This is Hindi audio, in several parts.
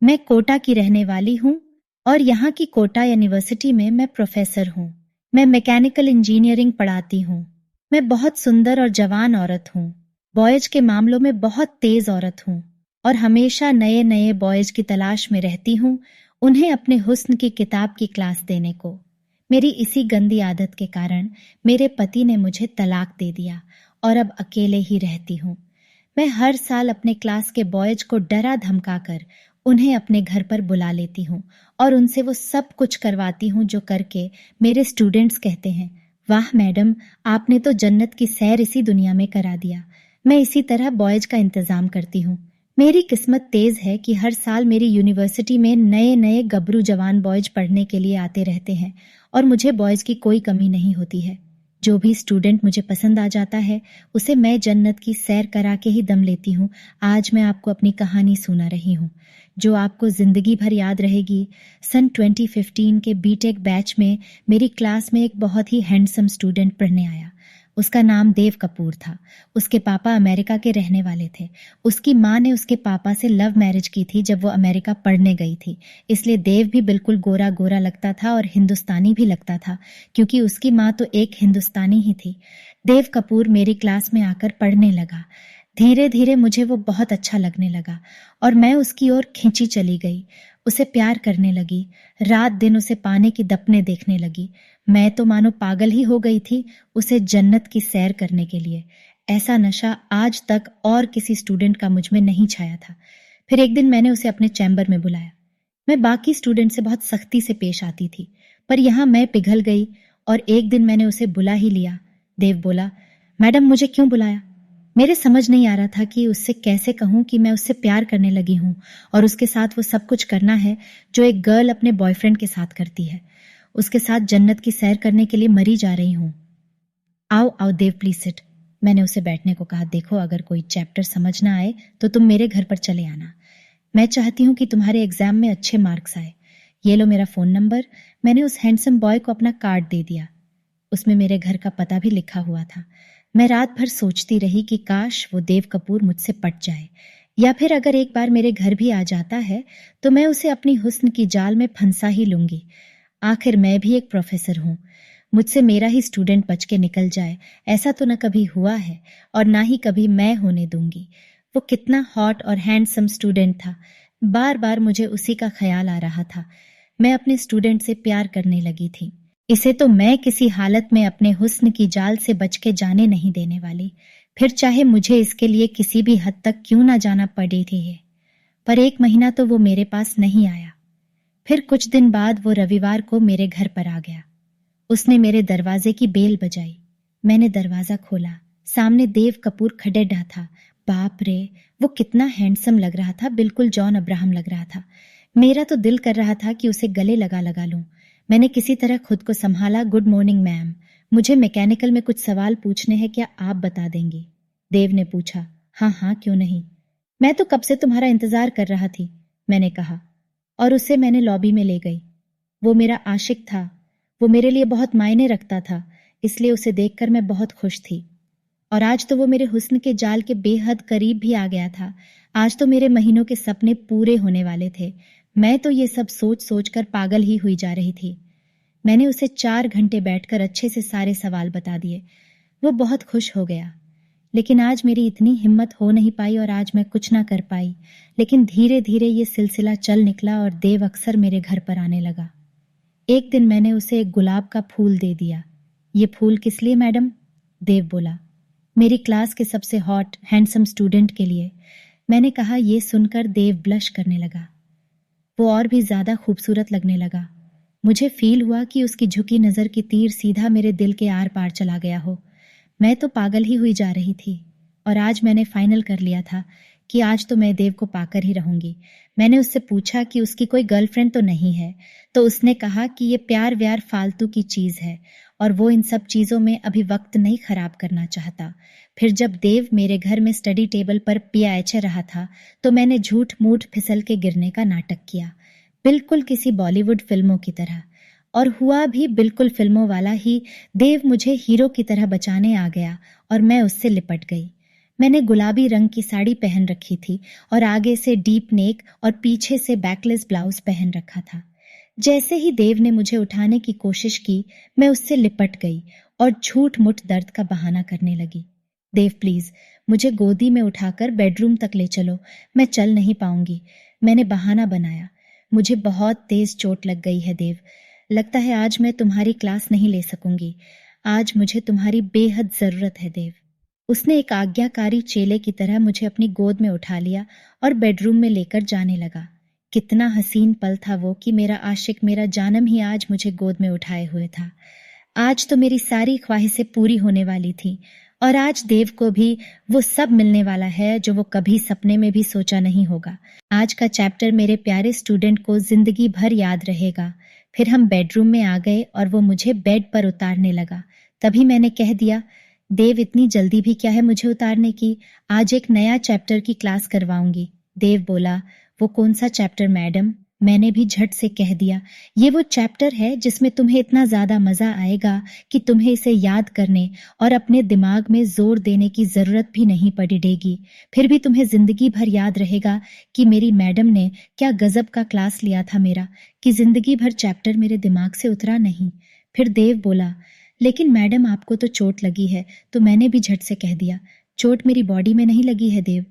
मैं कोटा की रहने वाली हूँ और यहाँ की कोटा यूनिवर्सिटी में मैं प्रोफेसर हूँ। मैं मैकेनिकल इंजीनियरिंग पढ़ाती हूँ। मैं बहुत सुंदर और जवान औरत हूँ। बॉयज के मामलों में बहुत तेज औरत हूँ और हमेशा नए नए बॉयज की तलाश में रहती हूँ, उन्हें अपने हुस्न की किताब की क्लास देने को। मेरी इसी गंदी आदत के कारण मेरे पति ने मुझे तलाक दे दिया और अब अकेले ही रहती हूँ। मैं हर साल अपने क्लास के बॉयज को डरा धमका कर उन्हें अपने घर पर बुला लेती हूँ और उनसे वो सब कुछ करवाती हूँ जो करके मेरे स्टूडेंट्स कहते हैं, वाह मैडम, आपने तो जन्नत की सैर इसी दुनिया में करा दिया। मैं इसी तरह बॉयज का इंतजाम करती हूँ। मेरी किस्मत तेज है कि हर साल मेरी यूनिवर्सिटी में नए नए गबरू जवान बॉयज पढ़ने के लिए आते रहते हैं और मुझे बॉयज की कोई कमी नहीं होती है। जो भी स्टूडेंट मुझे पसंद आ जाता है उसे मैं जन्नत की सैर करा के ही दम लेती हूँ। आज मैं आपको अपनी कहानी सुना रही हूँ जो आपको जिंदगी भर याद रहेगी। सन 2015 के बीटेक बैच में मेरी क्लास में एक बहुत ही हैंडसम स्टूडेंट पढ़ने आया। उसका नाम देव कपूर था। उसके पापा अमेरिका के रहने वाले थे। उसकी माँ ने उसके पापा से लव मैरिज की थी जब वो अमेरिका पढ़ने गई थी, इसलिए देव भी बिल्कुल गोरा गोरा लगता था और हिंदुस्तानी भी लगता था, क्योंकि उसकी माँ तो एक हिंदुस्तानी ही थी। देव कपूर मेरी क्लास में आकर पढ़ने लगा। धीरे धीरे मुझे वो बहुत अच्छा लगने लगा और मैं उसकी ओर खींची चली गई। उसे प्यार करने लगी। रात दिन उसे पाने की दपने देखने लगी। मैं तो मानो पागल ही हो गई थी उसे जन्नत की सैर करने के लिए। ऐसा नशा आज तक और किसी स्टूडेंट का मुझ में नहीं छाया था। फिर एक दिन मैंने उसे अपने चैम्बर में बुलाया। मैं बाकी स्टूडेंट से बहुत सख्ती से पेश आती थी, पर यहाँ मैं पिघल गई और एक दिन मैंने उसे बुला ही लिया। देव बोला, मैडम मुझे क्यों बुलाया? मेरे समझ नहीं आ रहा था कि उससे कैसे कहूं कि मैं उससे प्यार करने लगी हूं और उसके साथ वो सब कुछ करना है जो एक गर्ल अपने बॉयफ्रेंड के साथ करती है। उसके साथ जन्नत की सैर करने के लिए मरी जा रही हूं। आओ आओ देव, प्लीज सिट। मैंने उसे बैठने को कहा। देखो, अगर कोई चैप्टर समझ ना आए तो तुम मेरे घर पर चले आना। मैं चाहती हूँ कि तुम्हारे एग्जाम में अच्छे मार्क्स आए। ये लो मेरा फोन नंबर। मैंने उस हैंडसम बॉय को अपना कार्ड दे दिया। उसमें मेरे घर का पता भी लिखा हुआ था। मैं रात भर सोचती रही कि काश वो देव कपूर मुझसे पट जाए, या फिर अगर एक बार मेरे घर भी आ जाता है तो मैं उसे अपनी हुस्न की जाल में फंसा ही लूंगी। आखिर मैं भी एक प्रोफेसर हूँ। मुझसे मेरा ही स्टूडेंट बच के निकल जाए, ऐसा तो न कभी हुआ है और ना ही कभी मैं होने दूंगी। वो कितना हॉट और हैंडसम स्टूडेंट था। बार बार मुझे उसी का ख्याल आ रहा था। मैं अपने स्टूडेंट से प्यार करने लगी थी। इसे तो मैं किसी हालत में अपने हुस्न की जाल से बच के जाने नहीं देने वाली, फिर चाहे मुझे इसके लिए किसी भी हद तक क्यों ना जाना पड़े थे। पर 1 महीना तो वो मेरे पास नहीं आया। फिर कुछ दिन बाद वो रविवार को मेरे घर पर आ गया। उसने मेरे दरवाजे की बेल बजाई। मैंने दरवाजा खोला। सामने देव कपूर खड़े था। बाप रे, वो कितना हैंडसम लग रहा था, बिल्कुल जॉन अब्राहम लग रहा था। मेरा तो दिल कर रहा था कि उसे गले लगा लगा लूं। मैंने किसी तरह खुद को संभाला। गुड मॉर्निंग मैम, मुझे मैकेनिकल में कुछ सवाल पूछने हैं, क्या आप बता देंगी? देव ने पूछा। हाँ हाँ, क्यों नहीं। मैं तो कब से तुम्हारा इंतजार कर रहा थी, मैंने कहा, और उसे मैंने लॉबी में ले गई। वो मेरा आशिक था। वो मेरे लिए बहुत मायने रखता था, इसलिए उसे देखकर मैं बहुत खुश थी। और आज तो वो मेरे हुस्न के जाल के बेहद करीब भी आ गया था। आज तो मेरे महीनों के सपने पूरे होने वाले थे। मैं तो ये सब सोच सोच कर पागल ही हुई जा रही थी। मैंने उसे 4 घंटे बैठकर अच्छे से सारे सवाल बता दिए। वो बहुत खुश हो गया। लेकिन आज मेरी इतनी हिम्मत हो नहीं पाई और आज मैं कुछ ना कर पाई। लेकिन धीरे धीरे ये सिलसिला चल निकला और देव अक्सर मेरे घर पर आने लगा। एक दिन मैंने उसे एक गुलाब का फूल दे दिया। ये फूल किस लिए मैडम? देव बोला। मेरी क्लास के सबसे हॉट हैंडसम स्टूडेंट के लिए। मैंने कहा। ये सुनकर देव ब्लश करने लगा। वो और भी ज्यादा खूबसूरत लगने लगा। मुझे फील हुआ कि उसकी झुकी नजर की तीर सीधा मेरे दिल के आर पार चला गया हो। मैं तो पागल ही हुई जा रही थी और आज मैंने फाइनल कर लिया था कि आज तो मैं देव को पाकर ही रहूंगी। मैंने उससे पूछा कि उसकी कोई गर्लफ्रेंड तो नहीं है, तो उसने कहा कि ये प्यार व्यार फालतू की चीज है और वो इन सब चीजों में अभी वक्त नहीं खराब करना चाहता। फिर जब देव मेरे घर में स्टडी टेबल पर पियाच रहा था तो मैंने झूठ मूठ फिसल के गिरने का नाटक किया, बिल्कुल किसी बॉलीवुड फिल्मों की तरह। और हुआ भी बिल्कुल फिल्मों वाला ही। देव मुझे हीरो की तरह बचाने आ गया और मैं उससे लिपट गई। मैंने गुलाबी रंग की साड़ी पहन रखी थी और आगे से डीप नेक और पीछे से बैकलेस ब्लाउज पहन रखा था। जैसे ही देव ने मुझे उठाने की कोशिश की, मैं उससे लिपट गई और झूठ मुठ दर्द का बहाना करने लगी। देव प्लीज, मुझे गोदी में उठाकर बेडरूम तक ले चलो, मैं चल नहीं पाऊंगी। मैंने बहाना बनाया। मुझे बहुत तेज चोट लग गई है देव। लगता है आज मैं तुम्हारी क्लास नहीं ले सकूंगी। आज मुझे तुम्हारी बेहद जरूरत है देव। उसने एक आज्ञाकारी चेले की तरह मुझे अपनी गोद में उठा लिया और बेडरूम में लेकर जाने लगा। कितना हसीन पल था वो कि मेरा आशिक, मेरा जानम ही आज मुझे गोद में उठाए हुए था। आज तो मेरी सारी ख्वाहिशें पूरी होने वाली थी और आज देव को भी वो सब मिलने वाला है जो वो कभी सपने में भी सोचा नहीं होगा। आज का चैप्टर मेरे प्यारे स्टूडेंट को जिंदगी भर याद रहेगा। फिर हम बेडरूम में आ गए और वो मुझे बेड पर उतारने लगा। तभी मैंने कह दिया, देव इतनी जल्दी भी क्या है मुझे उतारने की, आज एक नया चैप्टर की क्लास करवाऊंगी। देव बोला, वो कौन सा चैप्टर मैडम? मैंने भी झट से कह दिया, ये वो चैप्टर है जिसमें तुम्हें इतना ज्यादा मजा आएगा कि तुम्हें इसे याद करने और अपने दिमाग में जोर देने की जरूरत भी नहीं पड़ेगी। फिर भी तुम्हें जिंदगी भर याद रहेगा कि मेरी मैडम ने क्या गजब का क्लास लिया था मेरा, कि जिंदगी भर चैप्टर मेरे दिमाग से उतरा नहीं। फिर देव बोला, लेकिन मैडम आपको तो चोट लगी है। तो मैंने भी झट से कह दिया, चोट मेरी बॉडी में नहीं लगी है देव,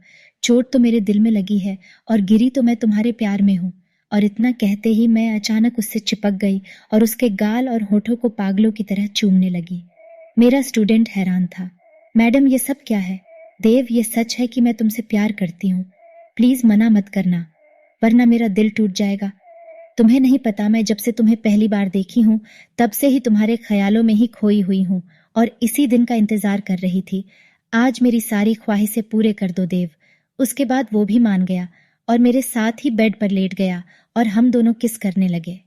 चोट तो मेरे दिल में लगी है और गिरी तो मैं तुम्हारे प्यार में हूँ। और इतना कहते ही मैं अचानक उससे चिपक गई और उसके गाल और होठों को पागलों की तरह चूमने लगी। मेरा स्टूडेंट हैरान था। मैडम ये सब क्या है? देव, ये सच है कि मैं तुमसे प्यार करती हूँ। प्लीज मना मत करना, वरना मेरा दिल टूट जाएगा। तुम्हें नहीं पता, मैं जब से तुम्हें पहली बार देखी हूँ तब से ही तुम्हारे ख्यालों में ही खोई हुई हूँ और इसी दिन का इंतजार कर रही थी। आज मेरी सारी ख्वाहिशें पूरे कर दो देव। उसके बाद वो भी मान गया और मेरे साथ ही बेड पर लेट गया और हम दोनों किस करने लगे।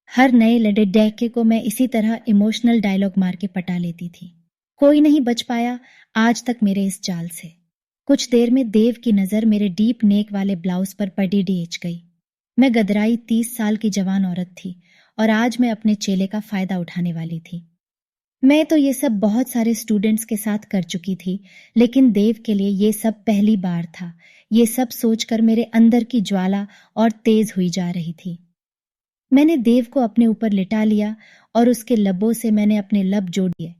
हर नए लड़े डैके को मैं इसी तरह इमोशनल डायलॉग मार के पटा लेती थी। कोई नहीं बच पाया आज तक मेरे इस चाल से। कुछ देर में देव की नजर मेरे डीप नेक वाले ब्लाउज पर पड़ी डेच गई। मैं गदराई 30 साल की जवान औरत थी और आज मैं अपने चेले का फायदा उठाने वाली थी। मैं तो ये सब बहुत सारे स्टूडेंट्स के साथ कर चुकी थी, लेकिन देव के लिए ये सब पहली बार था। ये सब सोचकर मेरे अंदर की ज्वाला और तेज हुई जा रही थी। मैंने देव को अपने ऊपर लिटा लिया और उसके लबों से मैंने अपने लब जोड़ दिए।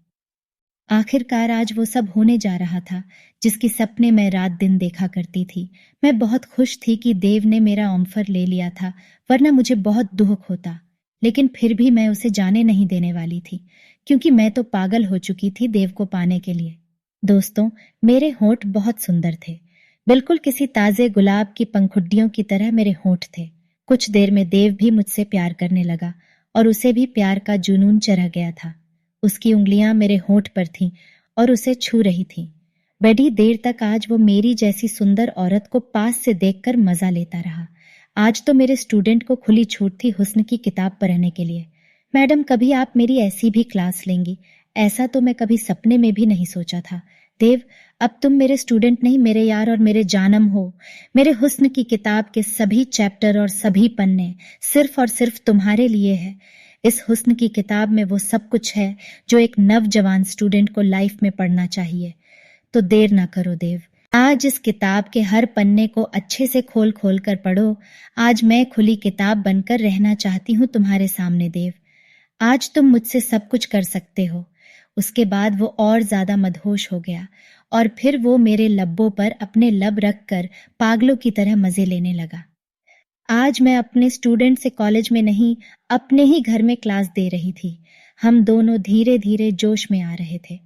आखिरकार आज वो सब होने जा रहा था जिसकी सपने मैं रात दिन देखा करती थी। मैं बहुत खुश थी कि देव ने मेरा ऑफर ले लिया था, वरना मुझे बहुत दुख होता। लेकिन फिर भी मैं उसे जाने नहीं देने वाली थी, क्योंकि मैं तो पागल हो चुकी थी देव को पाने के लिए। दोस्तों, मेरे होंठ बहुत सुंदर थे, बिल्कुल किसी ताजे गुलाब की पंखुड़ियों की तरह मेरे होंठ थे। कुछ देर में देव भी मुझसे प्यार करने लगा और उसे भी प्यार का जुनून चढ़ गया था। उसकी उंगलियां मेरे होंठ पर थीं और उसे छू रही थीं। बड़ी देर तक आज वो मेरी जैसी सुंदर औरत को पास से देखकर मजा लेता रहा। आज तो मेरे स्टूडेंट को खुली छूट थी हुस्न की किताब पढ़ने के लिए। मैडम, कभी आप मेरी ऐसी भी क्लास लेंगी? ऐसा तो मैं कभी सपने में भी नहीं सोचा था। देव, अब तुम मेरे स्टूडेंट नहीं, मेरे यार और मेरे जानम हो। मेरे हुस्न की किताब के सभी चैप्टर और सभी पन्ने सिर्फ और सिर्फ तुम्हारे लिए है। इस हुस्न की किताब में वो सब कुछ है जो एक नवजवान स्टूडेंट को लाइफ में पढ़ना चाहिए। तो देर ना करो देव, आज इस किताब के हर पन्ने को अच्छे से खोल खोल कर पढ़ो। आज मैं खुली किताब बनकर रहना चाहती हूँ तुम्हारे सामने देव। आज तुम मुझसे सब कुछ कर सकते हो। उसके बाद वो और ज्यादा मदहोश हो गया और फिर वो मेरे लब्बों पर अपने लब रखकर पागलों की तरह मजे लेने लगा। आज मैं अपने स्टूडेंट से कॉलेज में नहीं, अपने ही घर में क्लास दे रही थी। हम दोनों धीरे धीरे जोश में आ रहे थे।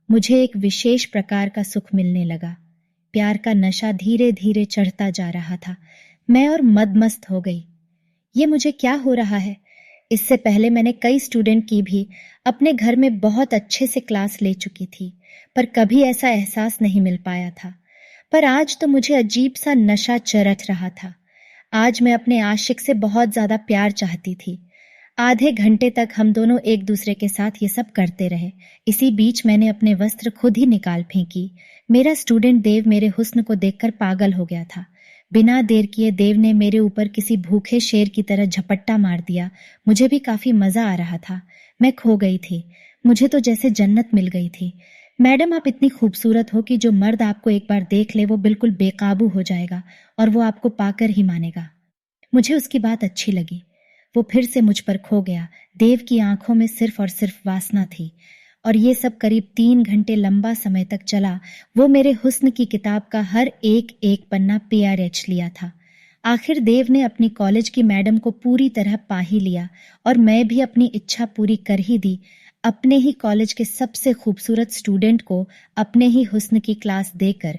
मुझे एक विशेष प्रकार का सुख मिलने लगा। प्यार का नशा धीरे धीरे चढ़ता जा रहा था। मैं और मदमस्त हो गई। ये मुझे क्या हो रहा है? इससे पहले मैंने कई स्टूडेंट की भी अपने घर में बहुत अच्छे से क्लास ले चुकी थी, पर कभी ऐसा एहसास नहीं मिल पाया था। पर आज तो मुझे अजीब सा नशा चरच रहा था। आज मैं अपने आशिक से बहुत ज्यादा प्यार चाहती थी। आधे घंटे तक हम दोनों एक दूसरे के साथ ये सब करते रहे। इसी बीच मैंने अपने वस्त्र खुद ही निकाल फेंकी। मेरा स्टूडेंट देव मेरे हुस्न को देखकर पागल हो गया था। बिना देर किए देव ने मेरे ऊपर किसी भूखे शेर की तरह झपट्टा मार दिया। मुझे भी काफी मजा आ रहा था। मैं खो गई थी। मुझे तो जैसे जन्नत मिल गई थी। मैडम आप इतनी खूबसूरत हो कि जो मर्द आपको एक बार देख ले वो बिल्कुल बेकाबू हो जाएगा और वो आपको पाकर ही मानेगा। मुझे उसकी बात अच्छी लगी। वो फिर से मुझ पर खो गया। देव की आंखों में सिर्फ और सिर्फ वासना थी और ये सब करीब 3 घंटे लंबा समय तक चला। वो मेरे हुस्न की किताब का हर एक एक पन्ना PRH लिया था। आखिर देव ने अपनी कॉलेज की मैडम को पूरी तरह पा ही लिया और मैं भी अपनी इच्छा पूरी कर ही दी। अपने ही कॉलेज के सबसे खूबसूरत स्टूडेंट को अपने ही हुस्न की क्लास देकर